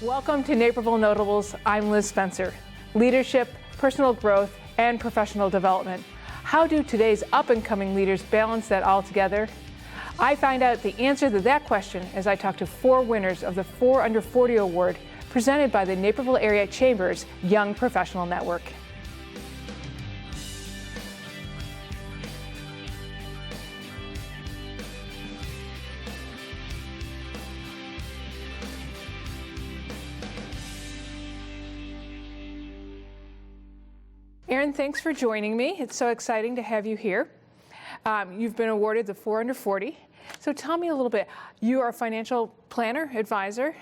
Welcome to Naperville Notables. I'm Liz Spencer. Leadership, personal growth, and professional development. How do today's up-and-coming leaders balance that all together? I find out the answer to that question as I talk to 4 winners of the 4 Under 40 Award presented by the Naperville Area Chamber's Young Professional Network. Erin, thanks for joining me. It's so exciting to have you here. You've been awarded the 4 Under 40. So tell me a little bit. You are a financial planner, advisor,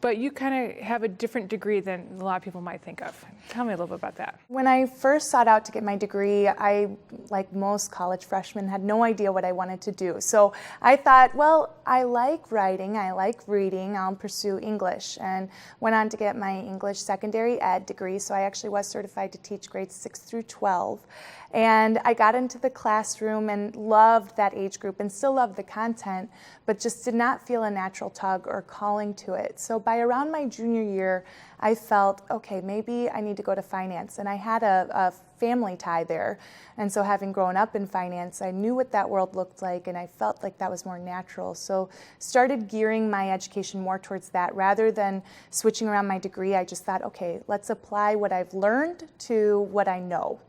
but you kind of have a different degree than a lot of people might think of. Tell me a little bit about that. When I first sought out to get my degree, I, like most college freshmen, had no idea what I wanted to do. So I thought, well, I like writing, I like reading, I'll pursue English, and went on to get my English secondary ed degree. So I actually was certified to teach grades 6 through 12. And I got into the classroom and loved that age group and still love the content, but just did not feel a natural tug or calling to it. So by around my junior year, I felt, okay, maybe I need to go to finance. And I had a family tie there. And so having grown up in finance, I knew what that world looked like, and I felt like that was more natural. So started gearing my education more towards that. Rather than switching around my degree, I just thought, okay, let's apply what I've learned to what I know.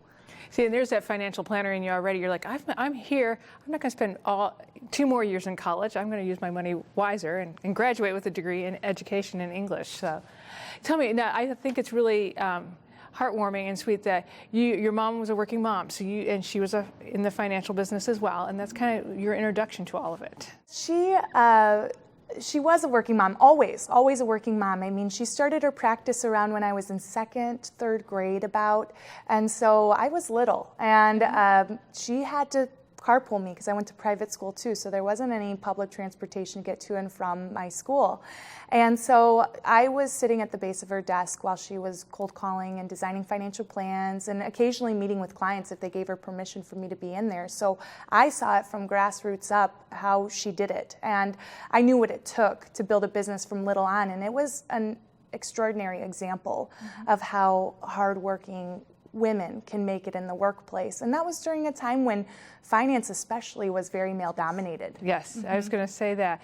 See, and there's that financial planner in you already. You're like, I'm here. I'm not going to spend 2 more years in college. I'm going to use my money wiser and graduate with a degree in education and English. So tell me, now, I think it's really heartwarming and sweet that your mom was a working mom, and she was in the financial business as well, and that's kind of your introduction to all of it. She was a working mom, always a working mom. I mean, she started her practice around when I was in 2nd, 3rd grade about, and so I was little, and she had to carpool me because I went to private school too, so there wasn't any public transportation to get to and from my school. And so I was sitting at the base of her desk while she was cold calling and designing financial plans and occasionally meeting with clients if they gave her permission for me to be in there. So I saw it from grassroots up how she did it, and I knew what it took to build a business from little on, and it was an extraordinary example of how hardworking women can make it in the workplace. And that was during a time when finance especially was very male dominated. Yes, I was going to say that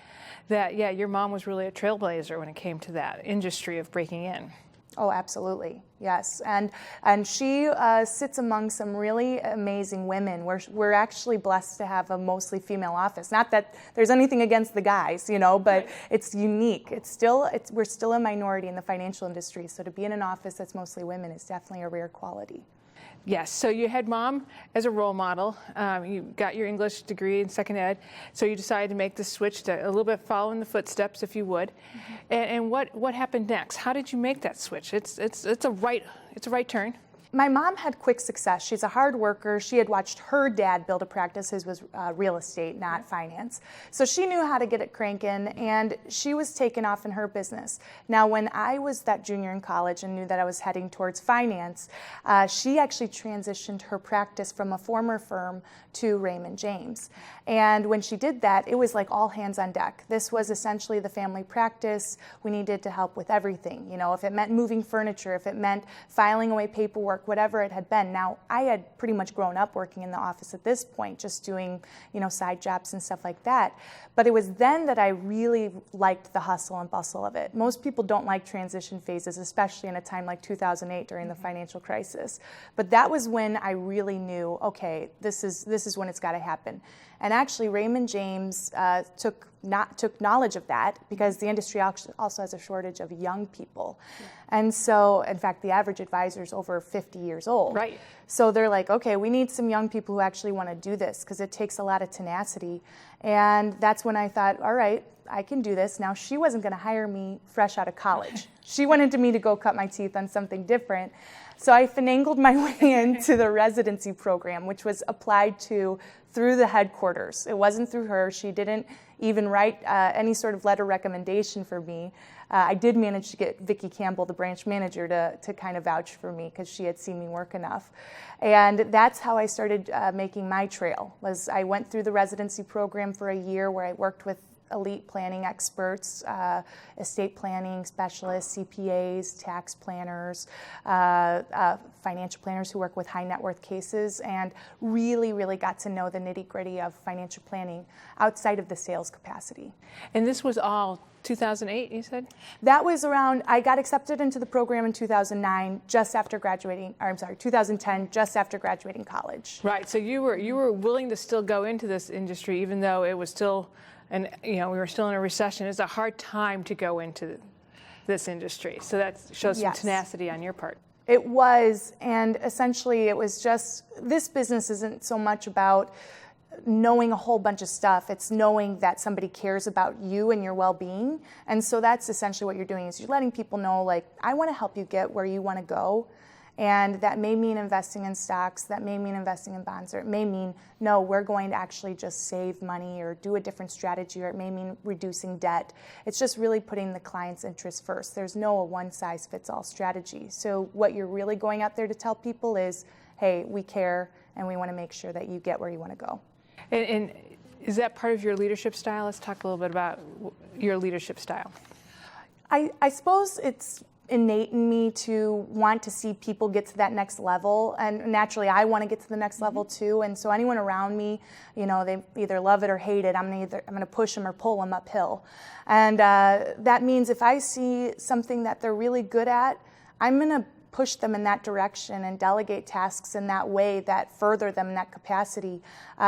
yeah, your mom was really a trailblazer when it came to that industry of breaking in. Oh, absolutely. Yes. And she sits among some really amazing women. We're actually blessed to have a mostly female office. Not that there's anything against the guys, but right. It's unique. We're still a minority in the financial industry. So to be in an office that's mostly women is definitely a rare quality. Yes, so you had mom as a role model. You got your English degree in second ed, so you decided to make the switch to a little bit follow in the footsteps, if you would. And what happened next? How did you make that switch? It's a right turn. My mom had quick success. She's a hard worker. She had watched her dad build a practice. His was real estate, not finance. So she knew how to get it cranking, and she was taking off in her business. Now, when I was that junior in college and knew that I was heading towards finance, she actually transitioned her practice from a former firm to Raymond James. And when she did that, it was like all hands on deck. This was essentially the family practice. We needed to help with everything. If it meant moving furniture, if it meant filing away paperwork, whatever it had been. Now, I had pretty much grown up working in the office at this point, just doing, side jobs and stuff like that. But it was then that I really liked the hustle and bustle of it. Most people don't like transition phases, especially in a time like 2008 during the financial crisis. But that was when I really knew, okay, this is when it's got to happen. And actually, Raymond James took knowledge of that because the industry also has a shortage of young people. Yeah. And so, in fact, the average advisor is over 50 years old. Right. So they're like, okay, we need some young people who actually want to do this because it takes a lot of tenacity. And that's when I thought, all right, I can do this. Now, she wasn't going to hire me fresh out of college. She wanted me to go cut my teeth on something different. So I finagled my way into the residency program, which was applied to through the headquarters. It wasn't through her. She didn't even write any sort of letter recommendation for me. I did manage to get Vicki Campbell, the branch manager, to kind of vouch for me because she had seen me work enough. And that's how I started making my trail. I went through the residency program for a year where I worked with elite planning experts, estate planning specialists, CPAs, tax planners, financial planners who work with high net worth cases, and really, really got to know the nitty-gritty of financial planning outside of the sales capacity. And this was all 2008, you said? That was around, I got accepted into the program in 2009, just after graduating, or I'm sorry, 2010, just after graduating college. Right, so you were willing to still go into this industry even though it was still, and we were still in a recession. It's a hard time to go into this industry. So that shows some tenacity on your part. It was, and essentially it was just, this business isn't so much about knowing a whole bunch of stuff. It's knowing that somebody cares about you and your well-being. And so that's essentially what you're doing, is you're letting people know, like, I want to help you get where you want to go. And that may mean investing in stocks, that may mean investing in bonds, or it may mean, no, we're going to actually just save money or do a different strategy, or it may mean reducing debt. It's just really putting the client's interests first. There's no one-size-fits-all strategy. So what you're really going out there to tell people is, hey, we care and we want to make sure that you get where you want to go. And is that part of your leadership style? Let's talk a little bit about your leadership style. I suppose it's innate in me to want to see people get to that next level, and naturally I want to get to the next level too. And so anyone around me, they either love it or hate it. I'm going to push them or pull them uphill. And that means if I see something that they're really good at, I'm going to push them in that direction and delegate tasks in that way that further them in that capacity.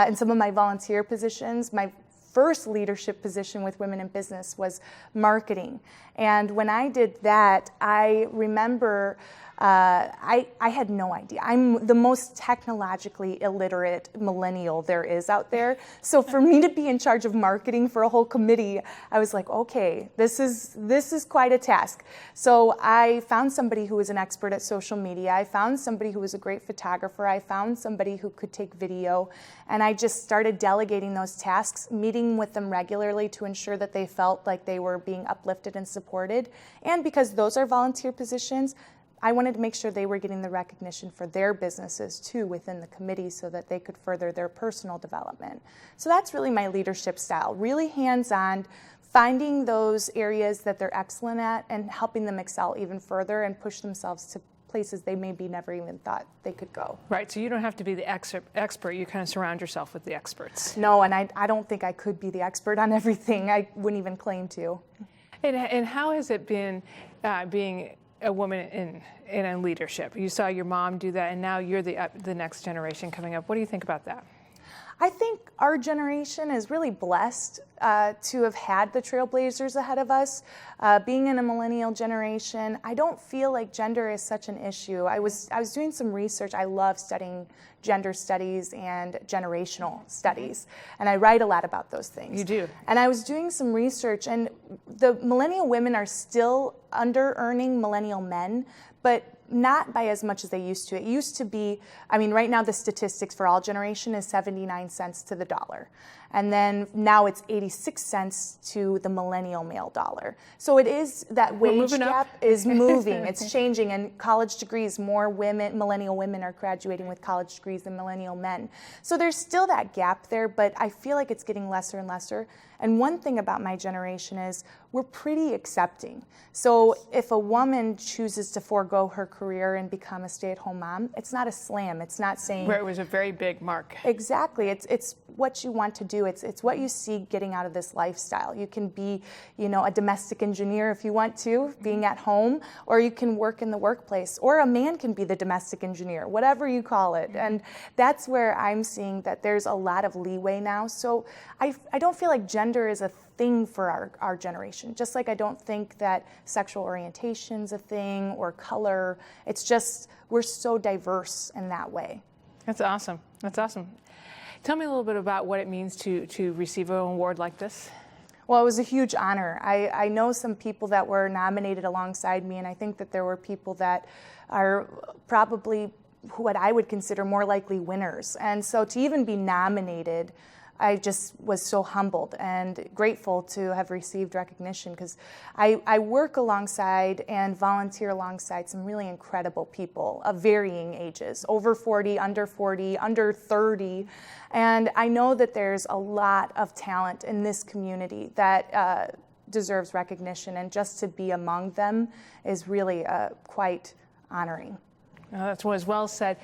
In some of my volunteer positions, my first leadership position with women in business was marketing. And when I did that, I remember I had no idea. I'm the most technologically illiterate millennial there is out there. So for me to be in charge of marketing for a whole committee, I was like, okay, this is quite a task. So I found somebody who was an expert at social media. I found somebody who was a great photographer. I found somebody who could take video. And I just started delegating those tasks, meeting with them regularly to ensure that they felt like they were being uplifted and supported. And because those are volunteer positions, I wanted to make sure they were getting the recognition for their businesses too within the committee so that they could further their personal development. So that's really my leadership style, really hands-on, finding those areas that they're excellent at and helping them excel even further and push themselves to places they maybe never even thought they could go. Right, so you don't have to be the expert, you kind of surround yourself with the experts. No, and I don't think I could be the expert on everything. I wouldn't even claim to. And how has it been being a woman in leadership? You saw your mom do that, and now you're the next generation coming up. What do you think about that? I think our generation is really blessed to have had the trailblazers ahead of us. Being in a millennial generation, I don't feel like gender is such an issue. I was doing some research. I love studying gender studies and generational studies, and I write a lot about those things. You do. And I was doing some research, and the millennial women are still under-earning millennial men, but not by as much as they used to. It used to be, right now the statistics for all generation is 79 cents to the dollar. And then now it's 86 cents to the millennial male dollar. So it is, that wage gap is moving. It's changing, and college degrees, more women, millennial women are graduating with college degrees than millennial men. So there's still that gap there, but I feel like it's getting lesser and lesser. And one thing about my generation is we're pretty accepting. So if a woman chooses to forego her career and become a stay-at-home mom, it's not a slam. It's not saying... Where it was a very big mark. Exactly. It's what you want to do. It's what you see getting out of this lifestyle. You can be, a domestic engineer if you want to, being at home, or you can work in the workplace, or a man can be the domestic engineer, whatever you call it. And that's where I'm seeing that there's a lot of leeway now. So I don't feel like gender is a thing for our generation, just like I don't think that sexual orientation's a thing or color. It's just we're so diverse in that way. That's awesome. That's awesome. Tell me a little bit about what it means to receive an award like this. Well, it was a huge honor. I know some people that were nominated alongside me, and I think that there were people that are probably what I would consider more likely winners. And so to even be nominated I just was so humbled and grateful to have received recognition, because I work alongside and volunteer alongside some really incredible people of varying ages, over 40, under 30. And I know that there's a lot of talent in this community that deserves recognition, and just to be among them is really quite honoring. That was well said.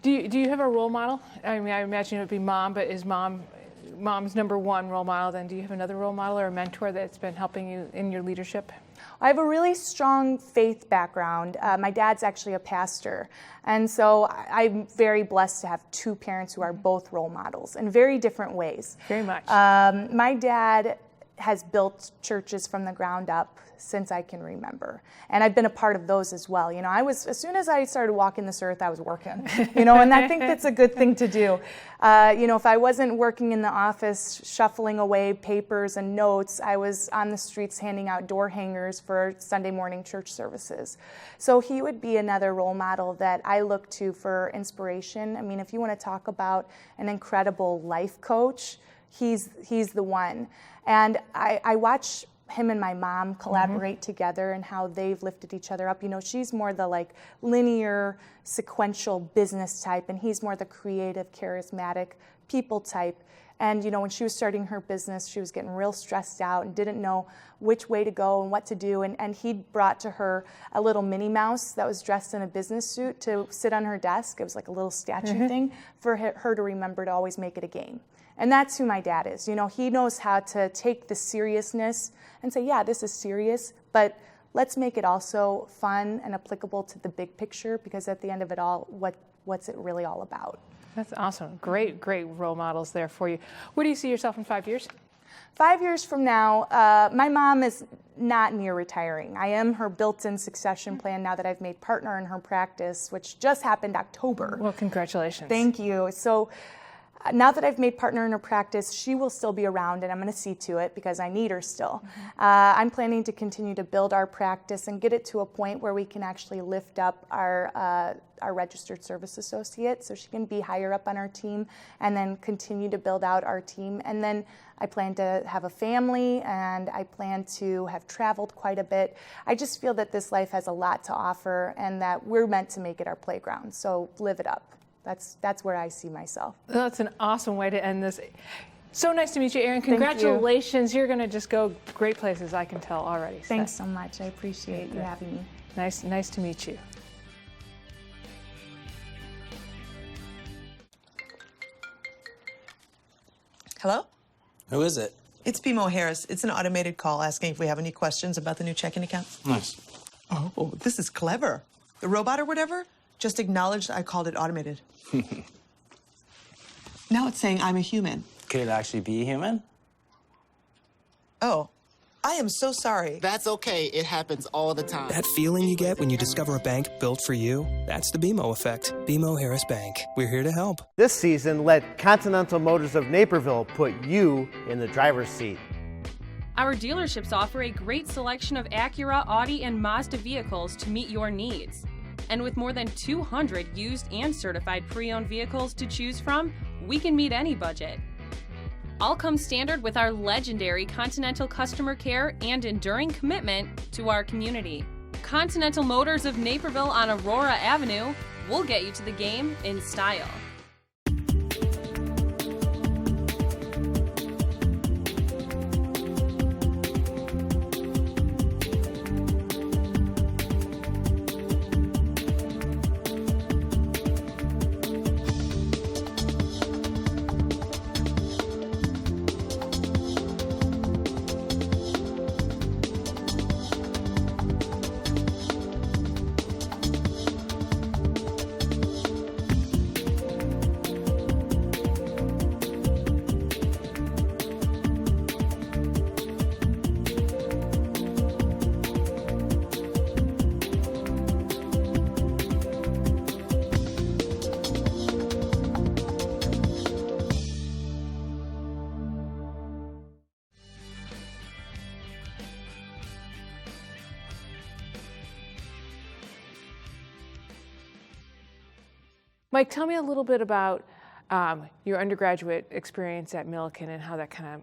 Do you have a role model? I mean, I imagine it would be mom, but is mom's number one role model? Then do you have another role model or a mentor that's been helping you in your leadership? I have a really strong faith background. My dad's actually a pastor, and so I'm very blessed to have two parents who are both role models in very different ways. Very much. My dad has built churches from the ground up since I can remember. And I've been a part of those as well. You know, as soon as I started walking this earth, I was working, you know, and I think that's a good thing to do. You know, if I wasn't working in the office, shuffling away papers and notes, I was on the streets handing out door hangers for Sunday morning church services. So he would be another role model that I look to for inspiration. I mean, if you want to talk about an incredible life coach, he's the one. And I watch him and my mom collaborate together and how they've lifted each other up. You know, she's more the like linear, sequential business type, and he's more the creative, charismatic people type. And, you know, when she was starting her business, she was getting real stressed out and didn't know which way to go and what to do. And he brought to her a little Minnie Mouse that was dressed in a business suit to sit on her desk. It was like a little statue thing for her to remember to always make it a game. And that's who my dad is. You know, he knows how to take the seriousness and say, yeah, this is serious, but let's make it also fun and applicable to the big picture, because at the end of it all, what's it really all about? That's awesome. Great role models there for you. Where do you see yourself in 5 years? 5 years from now, my mom is not near retiring. I am her built-in succession plan now that I've made partner in her practice, which just happened October. Well, congratulations. Thank you. So now that I've made partner in her practice, she will still be around, and I'm going to see to it because I need her still. I'm planning to continue to build our practice and get it to a point where we can actually lift up our registered service associate, so she can be higher up on our team, and then continue to build out our team. And then I plan to have a family, and I plan to have traveled quite a bit. I just feel that this life has a lot to offer, and that we're meant to make it our playground. So live it up. That's where I see myself. That's an awesome way to end this. So nice to meet you, Erin. Thank you. Congratulations. You're going to just go great places, I can tell already. Thanks so much. I appreciate you having me. Nice to meet you. Hello? Who is it? It's BMO Harris. It's an automated call asking if we have any questions about the new checking account. Nice. Oh, this is clever. The robot or whatever just acknowledged I called it automated. Now it's saying I'm a human. Could it actually be human? Oh, I am so sorry. That's okay. It happens all the time. That feeling you get when you discover a bank built for you, that's the BMO effect. BMO Harris Bank. We're here to help. This season, let Continental Motors of Naperville put you in the driver's seat. Our dealerships offer a great selection of Acura, Audi, and Mazda vehicles to meet your needs. And with more than 200 used and certified pre-owned vehicles to choose from, we can meet any budget. All come standard with our legendary Continental customer care and enduring commitment to our community. Continental Motors of Naperville on Aurora Avenue will get you to the game in style. Mike, tell me a little bit about your undergraduate experience at Millikan and how that kind of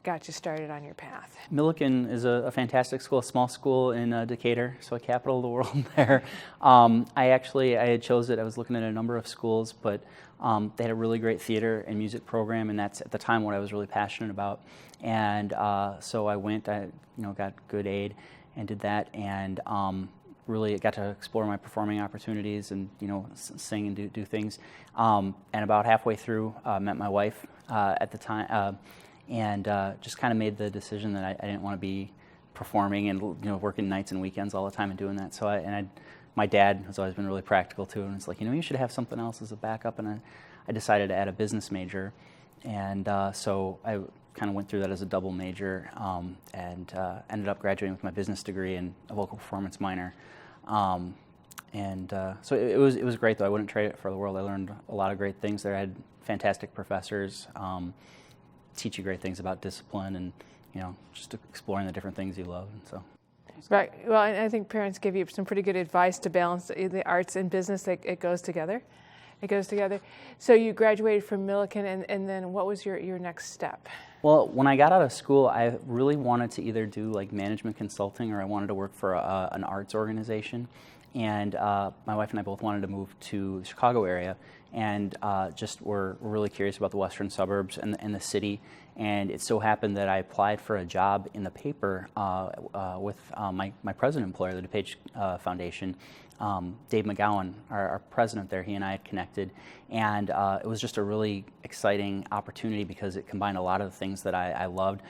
got you started on your path. Millikan is a fantastic school, a small school in Decatur, so a capital of the world there. I had chose it. I was looking at a number of schools, but they had a really great theater and music program, and that's at the time what I was really passionate about. And so I went. I got good aid and did that, and really got to explore my performing opportunities and sing and do things. And about halfway through, met my wife at the time. And just kind of made the decision that I didn't want to be performing and working nights and weekends all the time and doing that. So my dad has always been really practical too, and it's like you should have something else as a backup. And I decided to add a business major, and so I kind of went through that as a double major, and ended up graduating with my business degree and a vocal performance minor. So it was great though. I wouldn't trade it for the world. I learned a lot of great things there. I had fantastic professors. Teach you great things about discipline and just exploring the different things you love. And so right. Well, and I think parents give you some pretty good advice to balance the arts and business. It goes together. It goes together. So you graduated from Millikan, and then what was your next step? Well, when I got out of school, I really wanted to either do like management consulting or I wanted to work for an arts organization. And my wife and I both wanted to move to the Chicago area, and just were really curious about the western suburbs and the city. And it so happened that I applied for a job in the paper with my present employer, the DuPage Foundation. Dave McGowan, our president there, he and I had connected, and it was just a really exciting opportunity because it combined a lot of the things that I loved.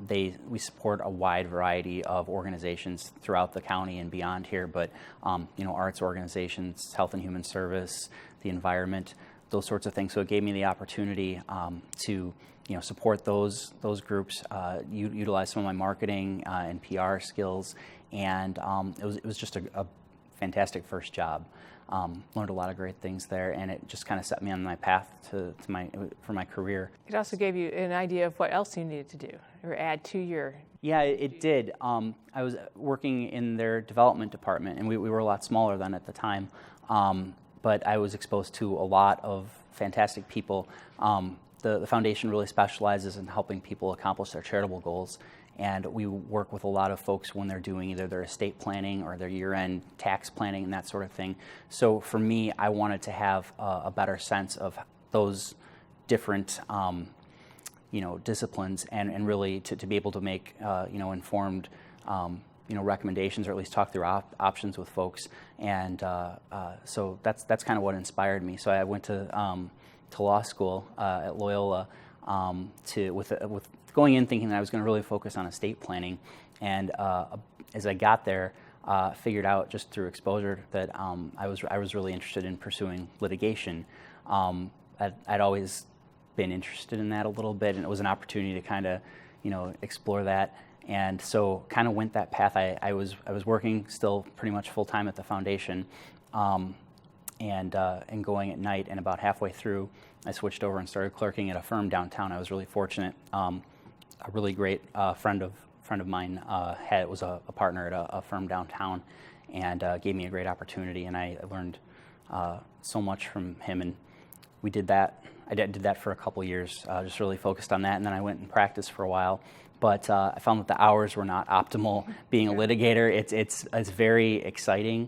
We support a wide variety of organizations throughout the county and beyond here, but arts organizations, health and human service, the environment, those sorts of things. So it gave me the opportunity to support those groups, utilize some of my marketing and PR skills, and it was just a fantastic first job. Learned a lot of great things there, and it just kind of set me on my path for my career. It also gave you an idea of what else you needed to do or add to your... Yeah, it did. I was working in their development department, and we were a lot smaller then at the time, but I was exposed to a lot of fantastic people. The foundation really specializes in helping people accomplish their charitable goals. And we work with a lot of folks when they're doing either their estate planning or their year-end tax planning and that sort of thing. So for me, I wanted to have a better sense of those different, disciplines, and really to be able to make, informed, recommendations, or at least talk through options with folks. And so that's kind of what inspired me. So I went to law school at Loyola with going in thinking that I was going to really focus on estate planning, and as I got there, figured out just through exposure that I was really interested in pursuing litigation. I'd always been interested in that a little bit, and it was an opportunity to kind of explore that, and so kind of went that path. I was working still pretty much full time at the foundation, and going at night, and about halfway through, I switched over and started clerking at a firm downtown. I was really fortunate. A really great friend of mine was a partner at a firm downtown, and gave me a great opportunity, and I learned so much from him, and we did that. I did that for a couple years, just really focused on that, and then I went and practiced for a while. But I found that the hours were not optimal. Being a litigator, it's very exciting.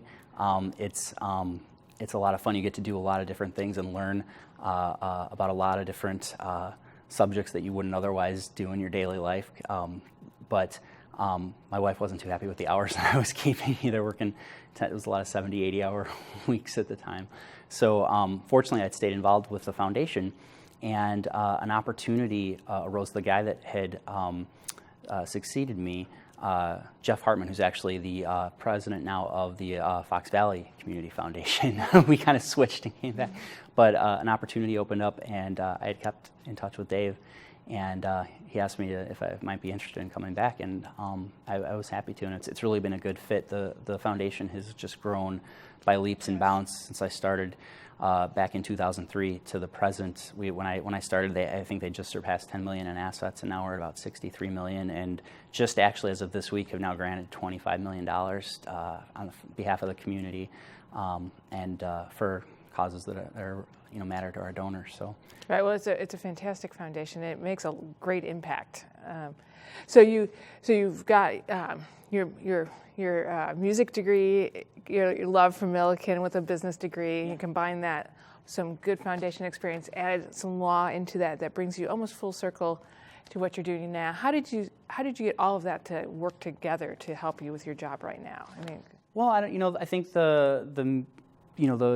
It's a lot of fun. You get to do a lot of different things and learn about a lot of different subjects that you wouldn't otherwise do in your daily life. But my wife wasn't too happy with the hours that I was keeping either. Working, it was a lot of 70, 80-hour weeks at the time. So fortunately, I'd stayed involved with the foundation, and an opportunity arose. The guy that had succeeded me, Jeff Hartman, who's actually the president now of the Fox Valley Community Foundation. We kind of switched and came back. But an opportunity opened up, and I had kept in touch with Dave, and he asked me if I might be interested in coming back, and I was happy to, and it's really been a good fit. The foundation has just grown by leaps and bounds since I started back in 2003 to the present. When I started, I think they just surpassed 10 million in assets, and now we're at about 63 million, and just actually as of this week have now granted $25 million on behalf of the community, and for causes that are matter to our donors. So. Right. Well, it's a fantastic foundation. It makes a great impact. So you've got your music degree, your love for Millikan with a business degree. You combine that, some good foundation experience, added some law into that brings you almost full circle to what you're doing now. How did you get all of that to work together to help you with your job right now? I mean, well, I think the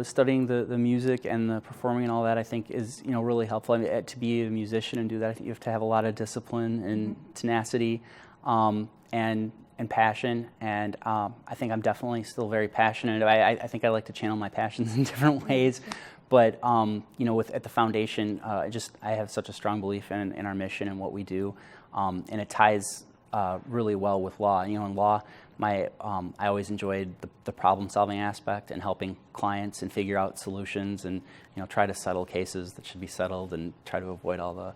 studying the music and the performing and all that, I think is really helpful. I mean, to be a musician and do that, I think you have to have a lot of discipline and tenacity, and passion. And I think I'm definitely still very passionate. I think I like to channel my passions in different ways. But at the foundation, I have such a strong belief in our mission and what we do, and it ties really well with law. In law, I always enjoyed the problem-solving aspect and helping clients and figure out solutions and try to settle cases that should be settled and try to avoid all the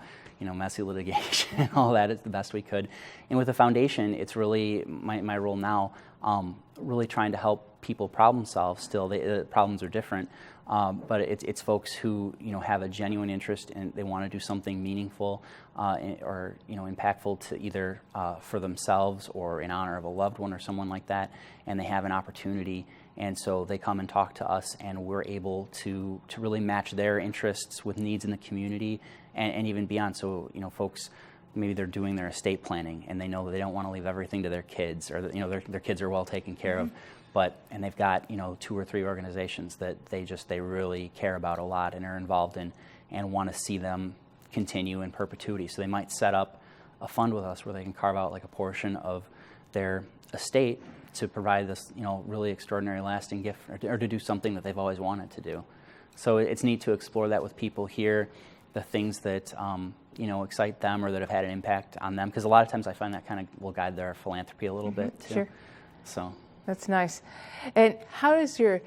messy litigation and all that as the best we could. And with the foundation, it's really my role now, really trying to help people problem solve. Still, the problems are different. But it's folks who have a genuine interest and they want to do something meaningful or impactful to either for themselves or in honor of a loved one or someone like that, and they have an opportunity, and so they come and talk to us, and we're able to really match their interests with needs in the community and even beyond. So folks, maybe they're doing their estate planning and they know that they don't want to leave everything to their kids, or their kids are well taken care of. And they've got 2 or 3 organizations that they really care about a lot and are involved in and want to see them continue in perpetuity. So they might set up a fund with us where they can carve out like a portion of their estate to provide this really extraordinary lasting gift or to do something that they've always wanted to do. So it's neat to explore that with people here, the things that excite them or that have had an impact on them, because a lot of times I find that kind of will guide their philanthropy a little bit too. Sure. So. That's nice. And how does your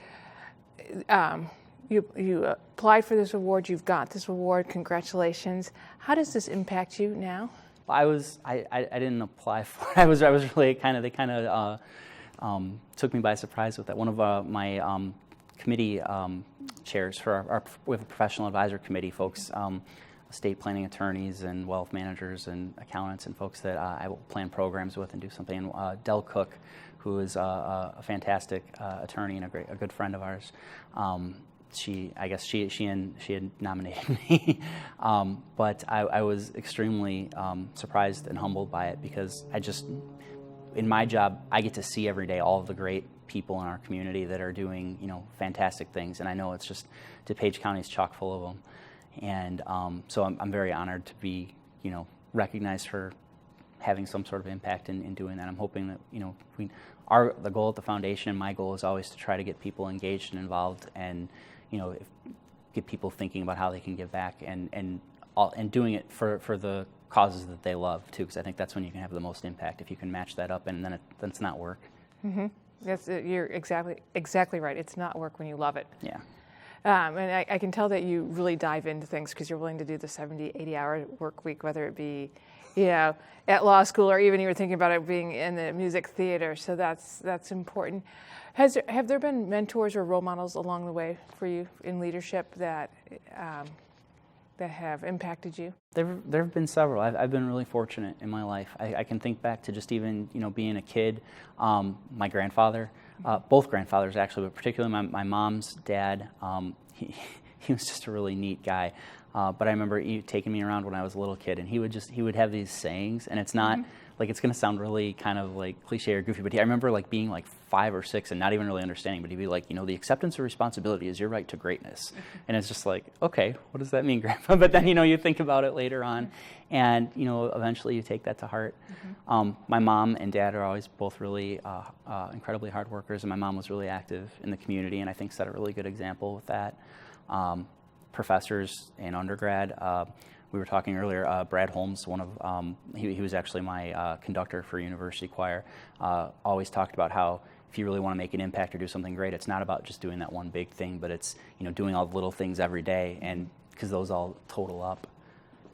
you applied for this award? You've got this award. Congratulations. How does this impact you now? I didn't apply for it. I was really they took me by surprise with that. One of my committee chairs for we have a professional advisor committee, folks, estate planning attorneys and wealth managers and accountants and folks that I will plan programs with and do something. And Del Cook, who is a fantastic attorney and a good friend of ours. She had nominated me, but I was extremely surprised and humbled by it, because in my job, I get to see every day all of the great people in our community that are doing fantastic things, and I know it's just DuPage County is chock full of them, and so I'm very honored to be recognized for having some sort of impact in doing that. I'm hoping that the goal at the foundation, and my goal is always to try to get people engaged and involved, and get people thinking about how they can give back, and doing it for the causes that they love too, because I think that's when you can have the most impact, if you can match that up, and then it's not work. Mm-hmm. You're exactly right. It's not work when you love it. Yeah. And I can tell that you really dive into things because you're willing to do the 70, 80-hour work week, whether it be at law school, or even you were thinking about it being in the music theater. So that's important. Have there been mentors or role models along the way for you in leadership that have impacted you? There have been several. I've been really fortunate in my life. I can think back to just even being a kid. My grandfather, both grandfathers actually, but particularly my mom's dad. He was just a really neat guy. But I remember he taking me around when I was a little kid, and he would have these sayings, and it's not like, it's going to sound really kind of like cliche or goofy, but I remember like being like 5 or 6 and not even really understanding, but he'd be like, the acceptance of responsibility is your right to greatness. And it's just like, okay, what does that mean, Grandpa? But then, you think about it later on, and, eventually you take that to heart. My mom and dad are always both really incredibly hard workers, and my mom was really active in the community, and I think set a really good example with that. Professors in undergrad, we were talking earlier, Brad Holmes, he was actually my conductor for university choir, always talked about how if you really want to make an impact or do something great, it's not about just doing that one big thing, but it's doing all the little things every day, and because those all total up.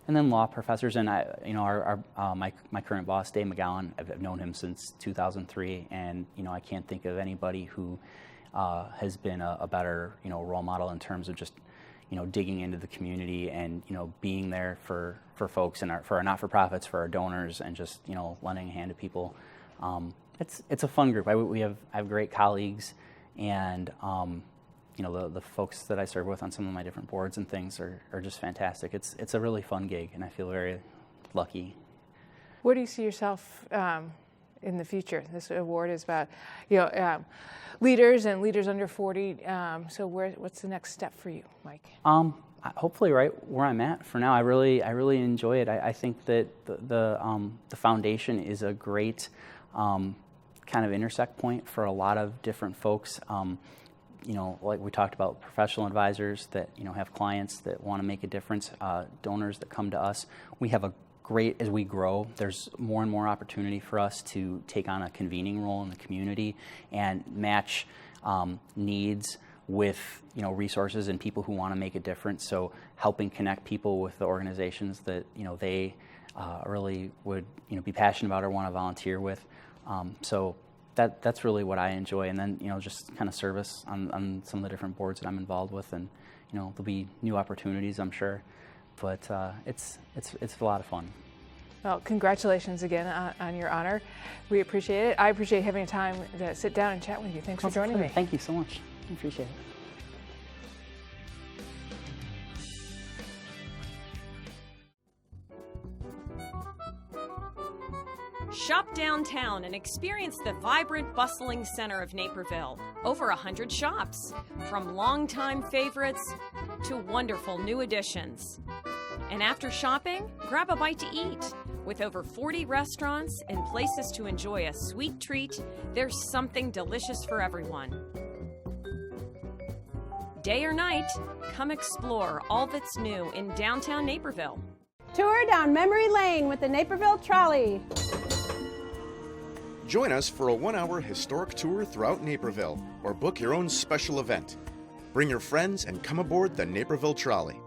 And then law professors, and my current boss, Dave McGowan, I've known him since 2003, and I can't think of anybody who has been a better, role model in terms of just, digging into the community and, being there for folks and for our not-for-profits, for our donors, and just, lending a hand to people. It's a fun group. I have great colleagues, and the folks that I serve with on some of my different boards and things are just fantastic. It's a really fun gig, and I feel very lucky. Where do you see yourself in the future? This award is about leaders and leaders under 40. So what's the next step for you, Mike? Hopefully right where I'm at for now. I really enjoy it. I think that the foundation is a great kind of intersect point for a lot of different folks. Like we talked about, professional advisors that have clients that want to make a difference, donors that come to us. We have a great, as we grow, there's more and more opportunity for us to take on a convening role in the community and match needs with resources and people who want to make a difference. So helping connect people with the organizations that they really would be passionate about or want to volunteer with. So that's really what I enjoy. And then just kind of service on some of the different boards that I'm involved with, and there'll be new opportunities, I'm sure. But it's a lot of fun. Well, congratulations again on your honor. We appreciate it. I appreciate having time to sit down and chat with you. Thanks for joining me. Thank you so much. I appreciate it. Shop downtown and experience the vibrant, bustling center of Naperville. Over 100 shops, from longtime favorites to wonderful new additions. And after shopping, grab a bite to eat. With over 40 restaurants and places to enjoy a sweet treat, there's something delicious for everyone. Day or night, come explore all that's new in downtown Naperville. Tour down memory lane with the Naperville Trolley. Join us for a 1-hour historic tour throughout Naperville, or book your own special event. Bring your friends and come aboard the Naperville Trolley.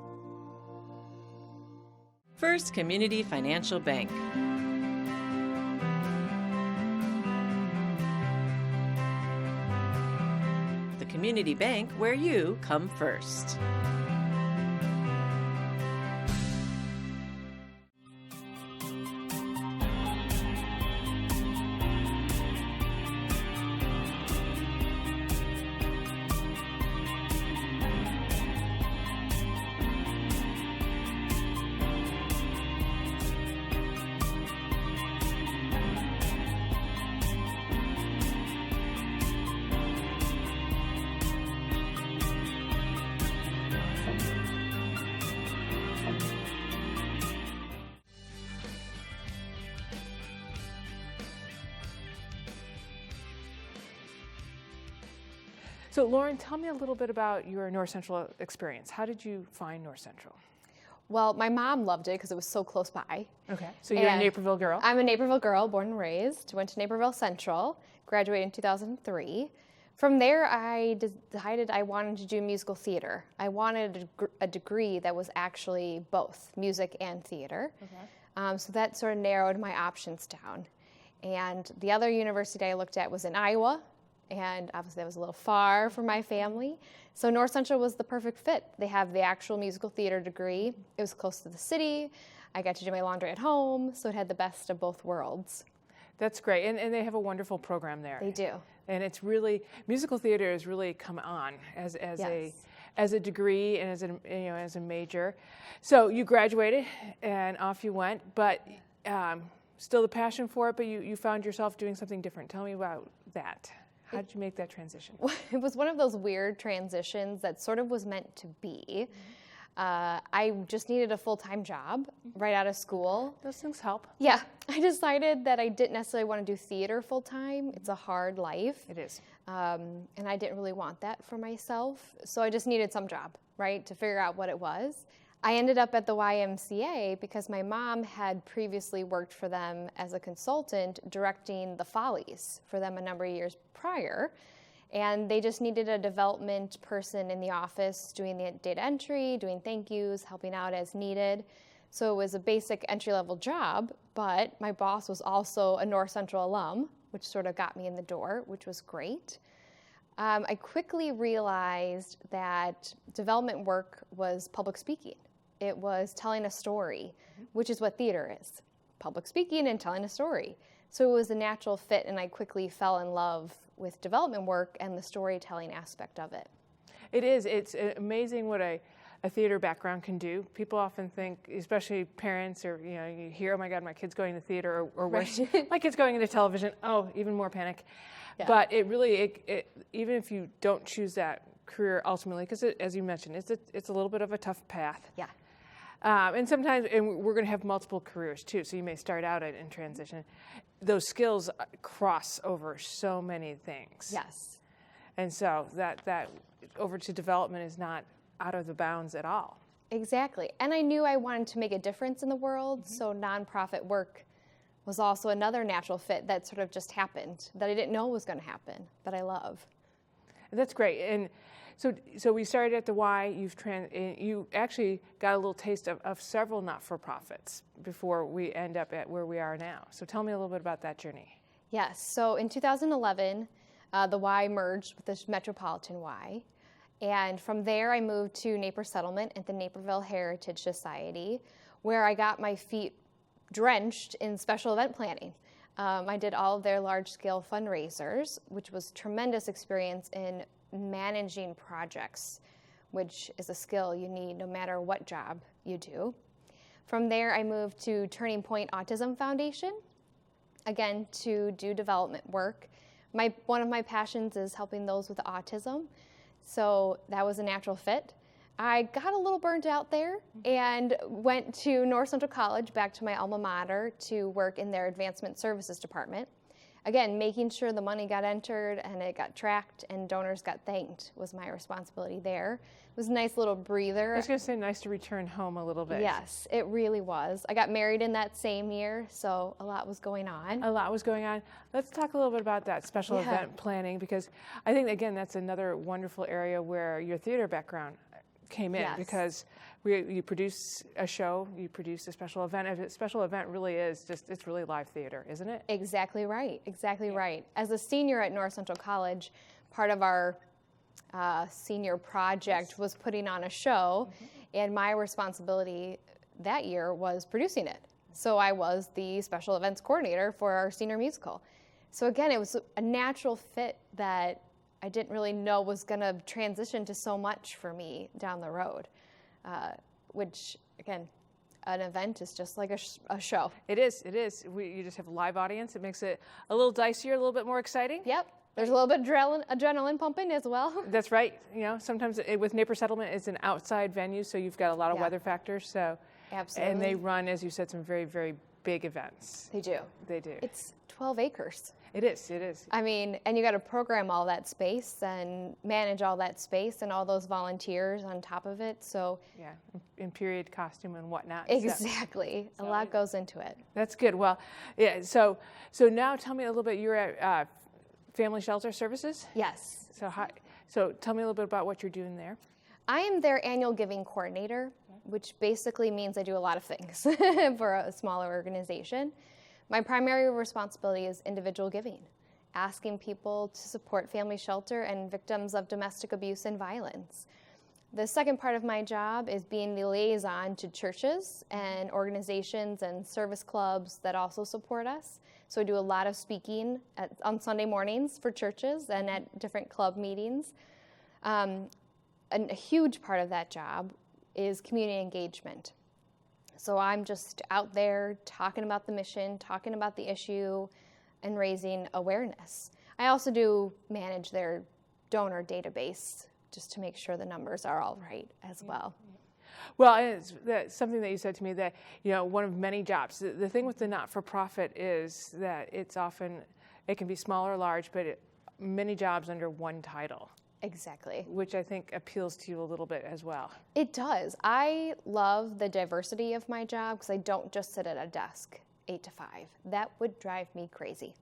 First Community Financial Bank. The community bank where you come first. So Lauren, tell me a little bit about your North Central experience. How did you find North Central? Well, my mom loved it because it was so close by. Okay, so you're a Naperville girl? I'm a Naperville girl, born and raised. Went to Naperville Central, graduated in 2003. From there, I decided I wanted to do musical theater. I wanted a degree that was actually both music and theater. Okay. So that sort of narrowed my options down. And the other university I looked at was in Iowa, and obviously that was a little far from my family. So North Central was the perfect fit. They have the actual musical theater degree. It was close to the city. I got to do my laundry at home, so it had the best of both worlds. That's great, and they have a wonderful program there. They do. And it's really, musical theater has really come on as a degree and as a major. So you graduated and off you went, but still the passion for it, but you found yourself doing something different. Tell me about that. How did you make that transition? It was one of those weird transitions that sort of was meant to be. I just needed a full-time job right out of school. Those things help. Yeah. I decided that I didn't necessarily want to do theater full-time. It's a hard life. It is. And I didn't really want that for myself. So I just needed some job, right, to figure out what it was. I ended up at the YMCA because my mom had previously worked for them as a consultant directing the Follies for them a number of years prior. And they just needed a development person in the office doing the data entry, doing thank yous, helping out as needed. So it was a basic entry-level job, but my boss was also a North Central alum, which sort of got me in the door, which was great. I quickly realized that development work was public speaking. It was telling a story, which is what theater is, public speaking and telling a story. So it was a natural fit, and I quickly fell in love with development work and the storytelling aspect of it. It is. It's amazing what a theater background can do. People often think, especially parents, or you hear, oh my God, my kid's going to theater, or worse, my kid's going into television. Oh, even more panic. Yeah. But it really, even if you don't choose that career ultimately, because as you mentioned, it's a little bit of a tough path. Yeah. And sometimes, and we're going to have multiple careers too, so you may start out in transition. Those skills cross over so many things. Yes. And so that over to development is not out of the bounds at all. Exactly. And I knew I wanted to make a difference in the world, so nonprofit work was also another natural fit that sort of just happened, that I didn't know was going to happen, that I love. That's great. And so we started at the Y. You actually got a little taste of several not-for-profits before we end up at where we are now. So tell me a little bit about that journey. Yes. So in 2011, the Y merged with the Metropolitan Y. And from there, I moved to Naper Settlement at the Naperville Heritage Society, where I got my feet drenched in special event planning. I did all of their large-scale fundraisers, which was tremendous experience in managing projects, which is a skill you need no matter what job you do. From there, I moved to Turning Point Autism Foundation, again, to do development work. One of my passions is helping those with autism, so that was a natural fit. I got a little burnt out there and went to North Central College, back to my alma mater, to work in their advancement services department. Again, making sure the money got entered and it got tracked and donors got thanked was my responsibility there. It was a nice little breather. I was going to say, nice to return home a little bit. Yes, it really was. I got married in that same year, so a lot was going on. A lot was going on. Let's talk a little bit about that special event planning, because I think, again, that's another wonderful area where your theater background came in, because you produce a show, you produce a special event. A special event really is it's really live theater, isn't it? Exactly right, exactly right. As a senior at North Central College, part of our senior project was putting on a show, and my responsibility that year was producing it. So I was the special events coordinator for our senior musical. So again, it was a natural fit that I didn't really know was going to transition to so much for me down the road, which, again, an event is just like a show. It is. It is. You just have a live audience. It makes it a little dicier, a little bit more exciting. Yep. There's a little bit of adrenaline pumping as well. That's right. Sometimes with Naper Settlement, it's an outside venue, so you've got a lot of weather factors. So, absolutely. And they run, as you said, some very, very big events. They do. They do. It's 12 acres. It is. It is. I mean, and you got to program all that space and manage all that space and all those volunteers on top of it. So yeah, in period costume and whatnot. Exactly. So a lot goes into it. That's good. Well, yeah. So now tell me a little bit. You're at Family Shelter Services. Yes. So tell me a little bit about what you're doing there. I am their annual giving coordinator, which basically means I do a lot of things for a smaller organization. My primary responsibility is individual giving, asking people to support Family Shelter and victims of domestic abuse and violence. The second part of my job is being the liaison to churches and organizations and service clubs that also support us. So I do a lot of speaking on Sunday mornings for churches and at different club meetings. And a huge part of that job is community engagement. So I'm just out there talking about the mission, talking about the issue, and raising awareness. I also do manage their donor database just to make sure the numbers are all right as well. Well, that's something that you said to me, that one of many jobs. The thing with the not-for-profit is that it can be small or large, but many jobs under one title. Exactly. Which I think appeals to you a little bit as well. It does. I love the diversity of my job because I don't just sit at a desk 8 to 5. That would drive me crazy.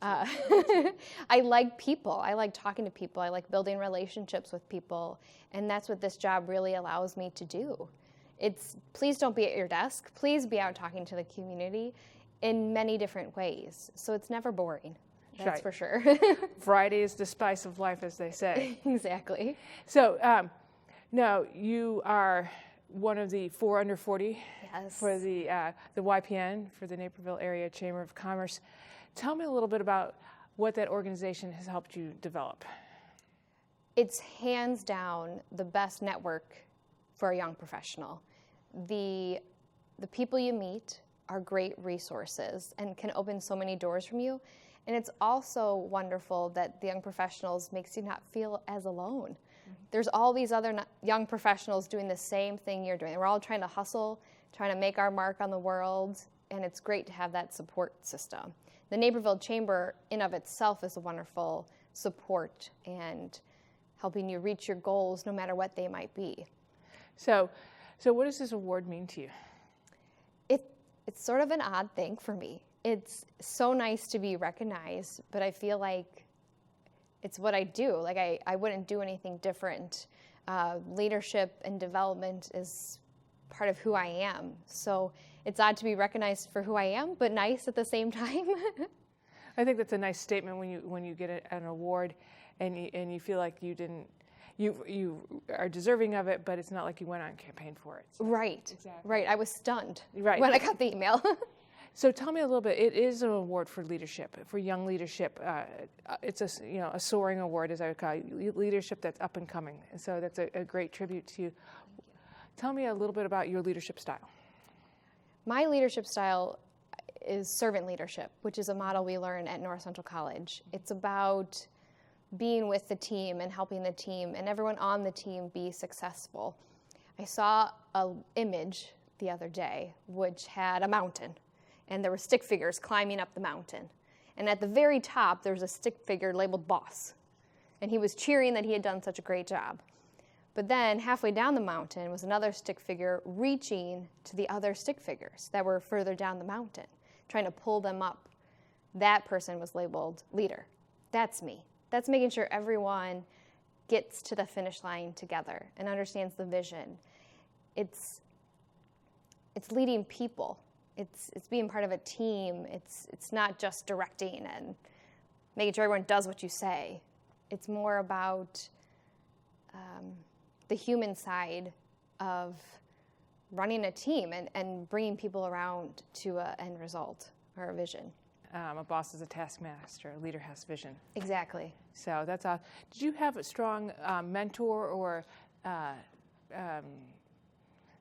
I like people. I like talking to people. I like building relationships with people. And that's what this job really allows me to do. Please don't be at your desk. Please be out talking to the community in many different ways. So it's never boring. That's right. for sure. Variety is the spice of life, as they say. Exactly. So now you are one of the 4 under 40 for the YPN, for the Naperville Area Chamber of Commerce. Tell me a little bit about what that organization has helped you develop. It's hands down the best network for a young professional. The people you meet are great resources and can open so many doors from you. And it's also wonderful that the young professionals makes you not feel as alone. There's all these other young professionals doing the same thing you're doing. We're all trying to hustle, trying to make our mark on the world, and it's great to have that support system. The Naperville Chamber in of itself is a wonderful support and helping you reach your goals no matter what they might be. So what does this award mean to you? It's sort of an odd thing for me. It's so nice to be recognized, but I feel like it's what I do. Like I wouldn't do anything different. Leadership and development is part of who I am. So it's odd to be recognized for who I am, but nice at the same time. I think that's a nice statement when you get an award and you feel like you are deserving of it, but it's not like you went on campaign for it. So. Right. Exactly. Right. I was stunned when I got the email. So tell me a little bit. It is an award for leadership, for young leadership. It's a soaring award, as I would call it, leadership that's up and coming. And so that's a great tribute to you. Tell me a little bit about your leadership style. My leadership style is servant leadership, which is a model we learn at North Central College. It's about being with the team and helping the team and everyone on the team be successful. I saw an image the other day which had a mountain, and there were stick figures climbing up the mountain. And at the very top, there's a stick figure labeled boss. And he was cheering that he had done such a great job. But then halfway down the mountain was another stick figure reaching to the other stick figures that were further down the mountain, trying to pull them up. That person was labeled leader. That's me. That's making sure everyone gets to the finish line together and understands the vision. It's leading people. It's being part of a team. It's not just directing and making sure everyone does what you say. It's more about the human side of running a team and bringing people around to an end result or a vision. A boss is a taskmaster. A leader has vision. Exactly. So that's all. Did you have a strong mentor or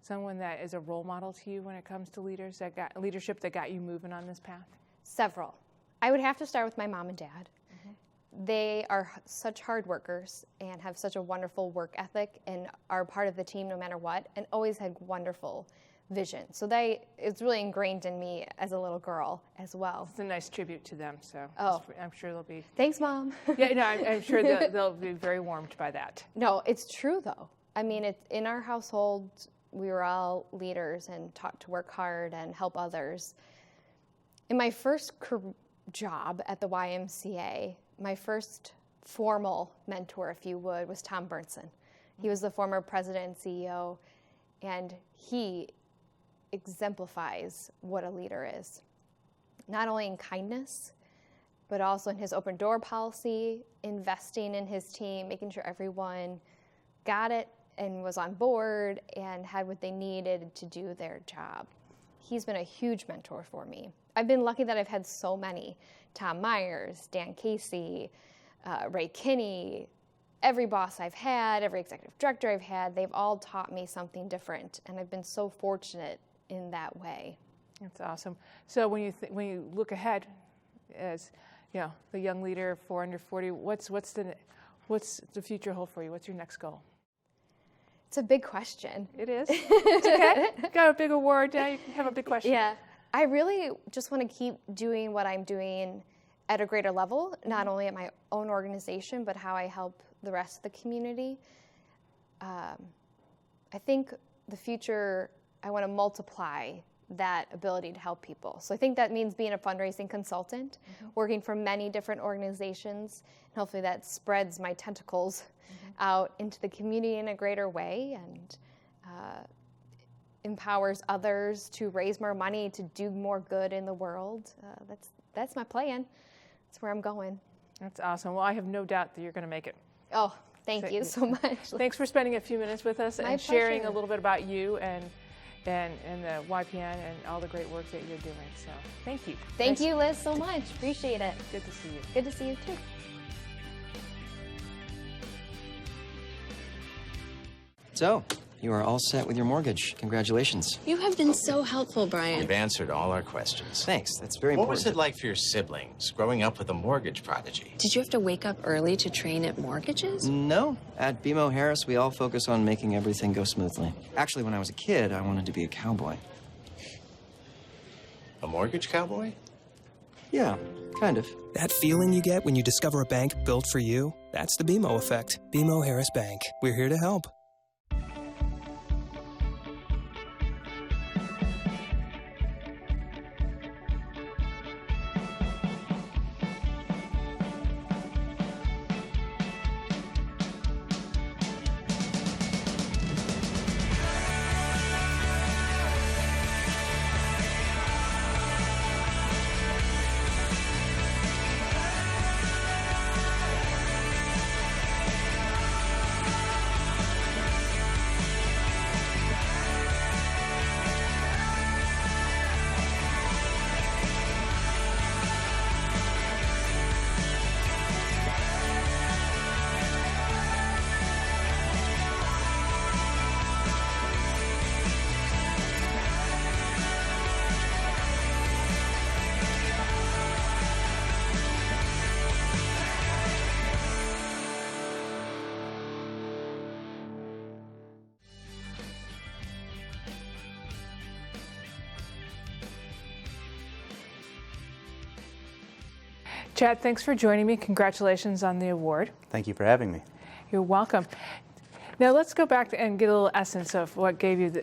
someone that is a role model to you when it comes to leadership that got you moving on this path? Several. I would have to start with my mom and dad. They are such hard workers and have such a wonderful work ethic and are part of the team no matter what, and always had wonderful vision. So it's really ingrained in me as a little girl as well. It's a nice tribute to them, so I'm sure they'll be... Thanks, Mom. Yeah, no, I'm sure they'll be very warmed by that. No, it's true, though. I mean, in our household, we were all leaders and taught to work hard and help others. In my first job at the YMCA, my first formal mentor, if you would, was Tom Burnson. He was the former president and CEO, and he exemplifies what a leader is. Not only in kindness, but also in his open door policy, investing in his team, making sure everyone got it and was on board and had what they needed to do their job. He's been a huge mentor for me. I've been lucky that I've had so many. Tom Myers, Dan Casey, Ray Kinney, every boss I've had, every executive director I've had, they've all taught me something different, and I've been so fortunate in that way. That's awesome. So when you look ahead, as the young leader 4 under 40, what's the future hold for you? What's your next goal? It's a big question. It is. It's okay. Got a big award. Now you can have a big question. Yeah. I really just want to keep doing what I'm doing at a greater level, not only at my own organization, but how I help the rest of the community. I think the future, I want to multiply that ability to help people. So I think that means being a fundraising consultant, working for many different organizations, and hopefully that spreads my tentacles out into the community in a greater way and empowers others to raise more money to do more good in the world. That's my plan. That's where I'm going. That's awesome. Well, I have no doubt that you're going to make it. Oh, thank you so much. Thanks for spending a few minutes with us My and sharing pleasure. a little bit about you and the YPN and all the great work that you're doing. So thank you. Thank you, Liz, so much. Appreciate it. Good to see you. Good to see you, too. So, you are all set with your mortgage. Congratulations. You have been so helpful, Brian. You've answered all our questions. Thanks. That's very What important. was it like for your siblings growing up with a mortgage prodigy? Did you have to wake up early to train at mortgages? No. At BMO Harris, we all focus on making everything go smoothly. Actually, when I was a kid, I wanted to be a cowboy. A mortgage cowboy? Yeah, kind of. That feeling you get when you discover a bank built for you? That's the BMO effect. BMO Harris Bank. We're here to help. Chad, thanks for joining me. Congratulations on the award. Thank you for having me. You're welcome. Now let's go back and get a little essence of what gave you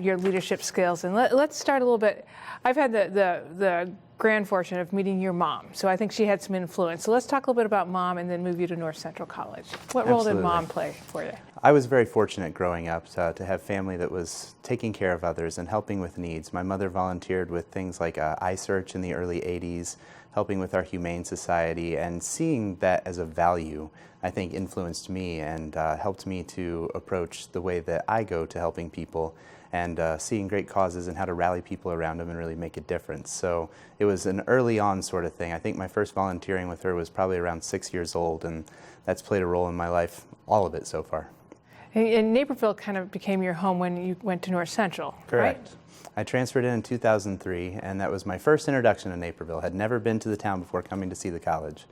your leadership skills. And let's start a little bit. I've had the grand fortune of meeting your mom, so I think she had some influence. So let's talk a little bit about mom and then move you to North Central College. What role did mom play for you? I was very fortunate growing up to have family that was taking care of others and helping with needs. My mother volunteered with things like iSearch in the early 80s, helping with our Humane Society, and seeing that as a value, I think influenced me and helped me to approach the way that I go to helping people and seeing great causes and how to rally people around them and really make a difference. So it was an early on sort of thing. I think my first volunteering with her was probably around 6 years old, and that's played a role in my life, all of it so far. And Naperville kind of became your home when you went to North Central, Correct. right? I transferred in 2003, and that was my first introduction to Naperville. Had never been to the town before coming to see the college.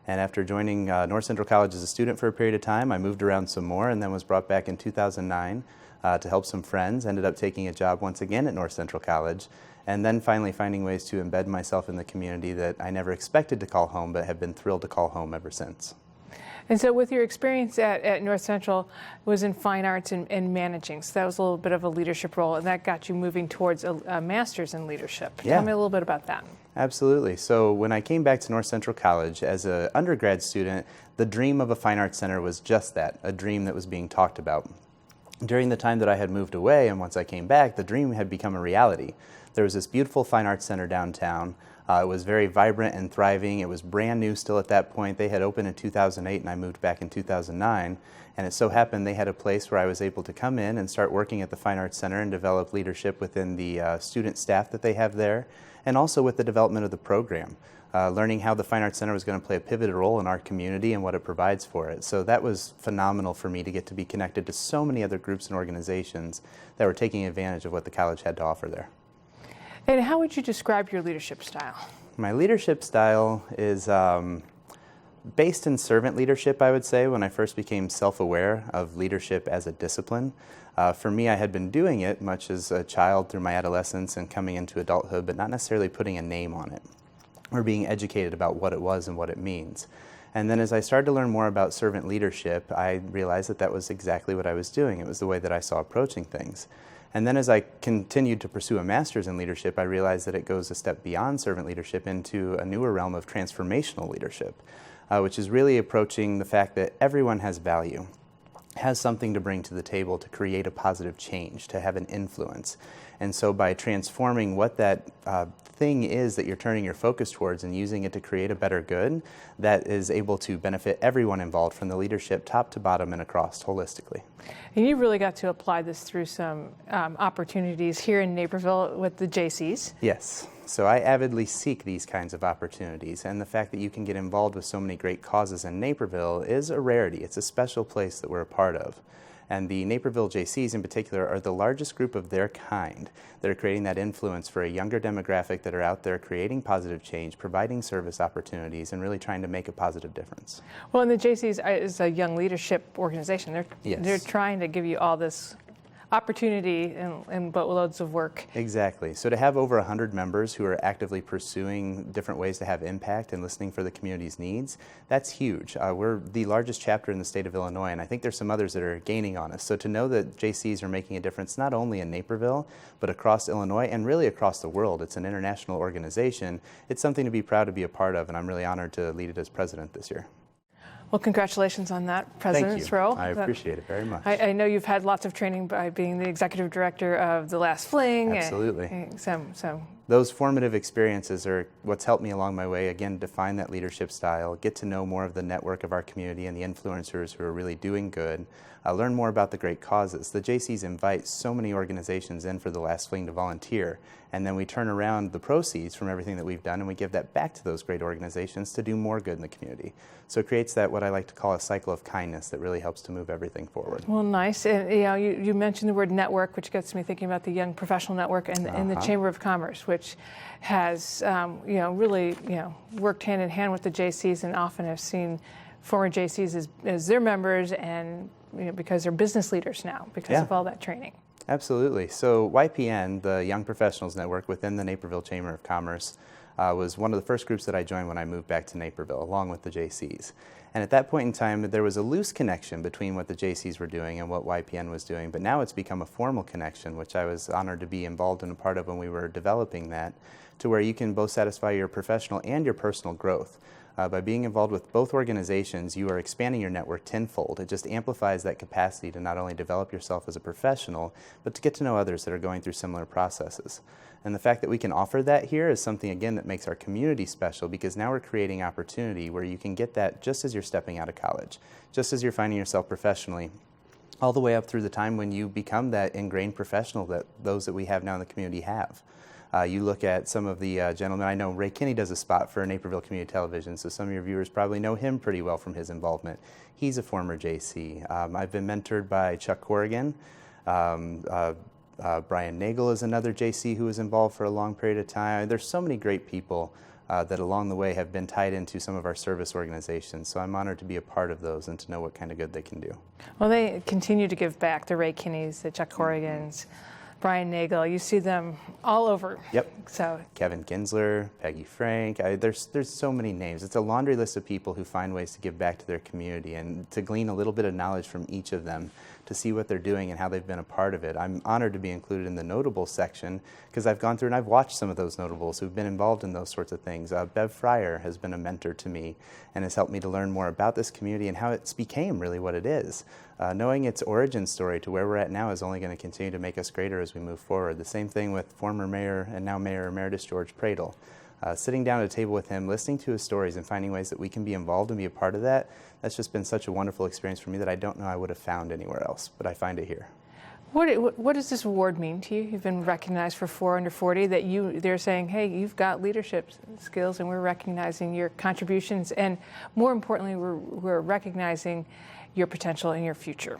And after joining North Central College as a student for a period of time, I moved around some more and then was brought back in 2009 to help some friends. Ended up taking a job once again at North Central College, and then finally finding ways to embed myself in the community that I never expected to call home, but have been thrilled to call home ever since. And so with your experience at North Central was in fine arts and managing, so that was a little bit of a leadership role, and that got you moving towards a master's in leadership. Yeah. Tell me a little bit about that. Absolutely. So when I came back to North Central College as an undergrad student, the dream of a fine arts center was just that, a dream that was being talked about. During the time that I had moved away and once I came back, the dream had become a reality. There was this beautiful fine arts center downtown. It was very vibrant and thriving. It was brand new still at that point. They had opened in 2008 and I moved back in 2009. And it so happened they had a place where I was able to come in and start working at the Fine Arts Center and develop leadership within the student staff that they have there, and also with the development of the program, learning how the Fine Arts Center was going to play a pivotal role in our community and what it provides for it. So that was phenomenal for me to get to be connected to so many other groups and organizations that were taking advantage of what the college had to offer there. And how would you describe your leadership style? My leadership style is based in servant leadership, I would say, when I first became self-aware of leadership as a discipline. For me, I had been doing it much as a child through my adolescence and coming into adulthood, but not necessarily putting a name on it or being educated about what it was and what it means. And then as I started to learn more about servant leadership, I realized that that was exactly what I was doing. It was the way that I saw approaching things. And then as I continued to pursue a master's in leadership, I realized that it goes a step beyond servant leadership into a newer realm of transformational leadership, which is really approaching the fact that everyone has value, has something to bring to the table to create a positive change, to have an influence. And so by transforming what that thing is that you're turning your focus towards and using it to create a better good, that is able to benefit everyone involved from the leadership top to bottom and across holistically. And you really got to apply this through some opportunities here in Naperville with the JCs. Yes. So I avidly seek these kinds of opportunities, and the fact that you can get involved with so many great causes in Naperville is a rarity. It's a special place that we're a part of. And the Naperville JCs in particular are the largest group of their kind that are creating that influence for a younger demographic that are out there creating positive change, providing service opportunities, and really trying to make a positive difference. Well, and the JCs is a young leadership organization. They're trying to give you all this opportunity and boatloads of work. Exactly. So to have over 100 members who are actively pursuing different ways to have impact and listening for the community's needs, that's huge. We're the largest chapter in the state of Illinois, and I think there's some others that are gaining on us. So to know that JCs are making a difference not only in Naperville, but across Illinois and really across the world. It's an international organization. It's something to be proud to be a part of, and I'm really honored to lead it as president this year. Well, congratulations on that president's role. I appreciate it very much. I know you've had lots of training by being the executive director of the Last Fling. Absolutely. So those formative experiences are what's helped me along my way, again, define that leadership style, get to know more of the network of our community and the influencers who are really doing good, learn more about the great causes. The JCs invite so many organizations in for the Last Fling to volunteer, and then we turn around the proceeds from everything that we've done and we give that back to those great organizations to do more good in the community. So it creates that, what I like to call a cycle of kindness that really helps to move everything forward. Well, nice. And you mentioned the word network, which gets me thinking about the Young Professional Network and the Chamber of Commerce, which has really worked hand in hand with the JCs, and often have seen former JCs as their members, and because they're business leaders now because of all that training. Absolutely. So YPN, the Young Professionals Network within the Naperville Chamber of Commerce, was one of the first groups that I joined when I moved back to Naperville, along with the JCs. And at that point in time, there was a loose connection between what the JCs were doing and what YPN was doing, but now it's become a formal connection, which I was honored to be involved in a part of when we were developing that, to where you can both satisfy your professional and your personal growth. By being involved with both organizations, you are expanding your network tenfold. It just amplifies that capacity to not only develop yourself as a professional, but to get to know others that are going through similar processes. And the fact that we can offer that here is something, again, that makes our community special, because now we're creating opportunity where you can get that just as you're stepping out of college, just as you're finding yourself professionally, all the way up through the time when you become that ingrained professional that those that we have now in the community have. You look at some of the gentlemen, I know Ray Kinney does a spot for Naperville Community Television, so some of your viewers probably know him pretty well from his involvement. He's a former JC. I've been mentored by Chuck Corrigan. Brian Nagel is another JC who was involved for a long period of time. There's so many great people that along the way have been tied into some of our service organizations, so I'm honored to be a part of those and to know what kind of good they can do. Well, they continue to give back, the Ray Kinneys, the Chuck Corrigans, Brian Nagel. You see them all over. Yep. So Kevin Ginsler, Peggy Frank. There's so many names. It's a laundry list of people who find ways to give back to their community and to glean a little bit of knowledge from each of them to see what they're doing and how they've been a part of it. I'm honored to be included in the notables section because I've gone through and I've watched some of those notables who've been involved in those sorts of things. Bev Fryer has been a mentor to me and has helped me to learn more about this community and how it's became really what it is. Knowing its origin story to where we're at now is only going to continue to make us greater as we move forward. The same thing with former mayor and now Mayor Emeritus George Pradle. Sitting down at a table with him, listening to his stories and finding ways that we can be involved and be a part of that, that's just been such a wonderful experience for me that I don't know I would have found anywhere else, but I find it here. What does this award mean to you? You've been recognized for 4 under 40, that they're saying, hey, you've got leadership skills and we're recognizing your contributions, and more importantly, we're recognizing your potential and your future.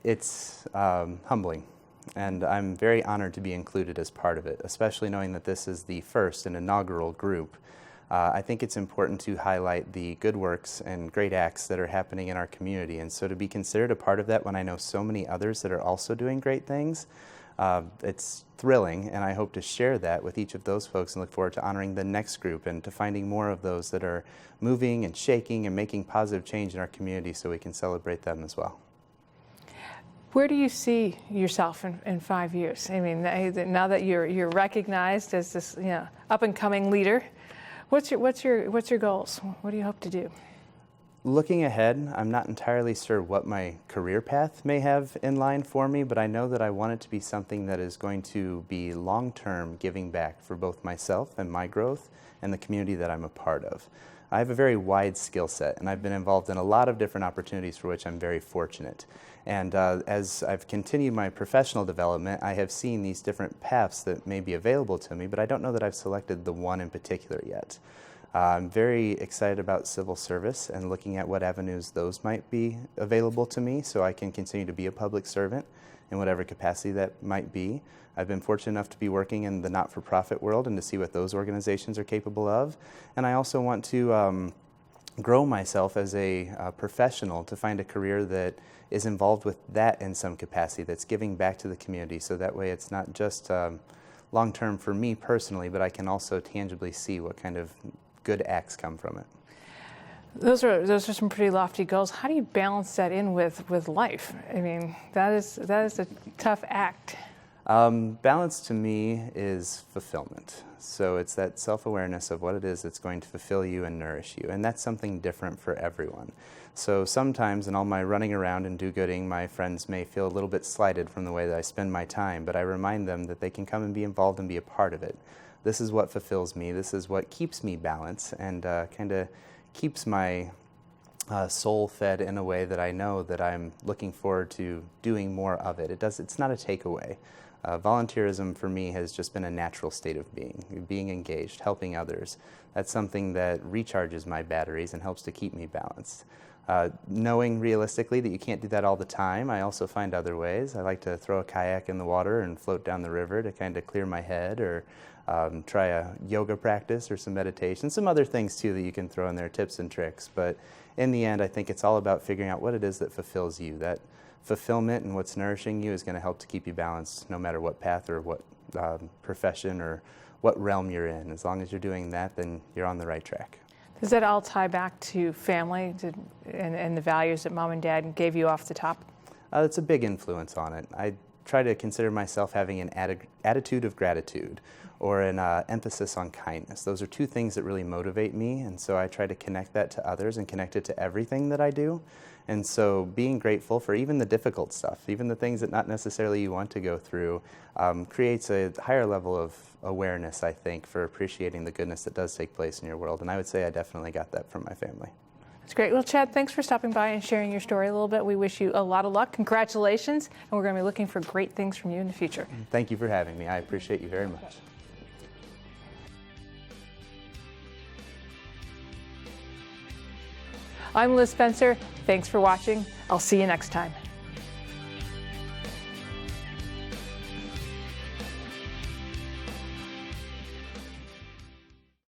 It's humbling. And I'm very honored to be included as part of it, especially knowing that this is the first and inaugural group. I think it's important to highlight the good works and great acts that are happening in our community. And so to be considered a part of that when I know so many others that are also doing great things, it's thrilling. And I hope to share that with each of those folks and look forward to honoring the next group and to finding more of those that are moving and shaking and making positive change in our community so we can celebrate them as well. Where do you see yourself in 5 years? I mean, now that you're recognized as this up and coming leader, what's your goals? What do you hope to do? Looking ahead, I'm not entirely sure what my career path may have in line for me, but I know that I want it to be something that is going to be long-term giving back for both myself and my growth and the community that I'm a part of. I have a very wide skill set, and I've been involved in a lot of different opportunities for which I'm very fortunate. And as I've continued my professional development, I have seen these different paths that may be available to me, but I don't know that I've selected the one in particular yet. I'm very excited about civil service and looking at what avenues those might be available to me so I can continue to be a public servant in whatever capacity that might be. I've been fortunate enough to be working in the not-for-profit world and to see what those organizations are capable of. And I also want to grow myself as a professional to find a career that is involved with that in some capacity, that's giving back to the community, so that way it's not just long-term for me personally, but I can also tangibly see what kind of good acts come from it. Those are some pretty lofty goals. How do you balance that in with life? I mean, that is a tough act. Balance to me is fulfillment. So it's that self-awareness of what it is that's going to fulfill you and nourish you. And that's something different for everyone. So sometimes in all my running around and do-gooding, my friends may feel a little bit slighted from the way that I spend my time, but I remind them that they can come and be involved and be a part of it. This is what fulfills me. This is what keeps me balanced and kind of keeps my soul fed in a way that I know that I'm looking forward to doing more of it. It's not a takeaway. Volunteerism for me has just been a natural state of being engaged, helping others. That's something that recharges my batteries and helps to keep me balanced. Knowing realistically that you can't do that all the time, I also find other ways. I like to throw a kayak in the water and float down the river to kind of clear my head, or try a yoga practice or some meditation, some other things too that you can throw in there, tips and tricks. But in the end, I think it's all about figuring out what it is that fulfills you. That fulfillment and what's nourishing you is going to help to keep you balanced no matter what path or what profession or what realm you're in. As long as you're doing that, then you're on the right track. Does that all tie back to family and the values that mom and dad gave you off the top? It's a big influence on it. I try to consider myself having an attitude of gratitude or an emphasis on kindness. Those are two things that really motivate me, and so I try to connect that to others and connect it to everything that I do. And so being grateful for even the difficult stuff, even the things that not necessarily you want to go through, creates a higher level of awareness, I think, for appreciating the goodness that does take place in your world. And I would say I definitely got that from my family. That's great. Well, Chad, thanks for stopping by and sharing your story a little bit. We wish you a lot of luck. Congratulations. And we're going to be looking for great things from you in the future. Thank you for having me. I appreciate you very much. I'm Liz Spencer. Thanks for watching. I'll see you next time.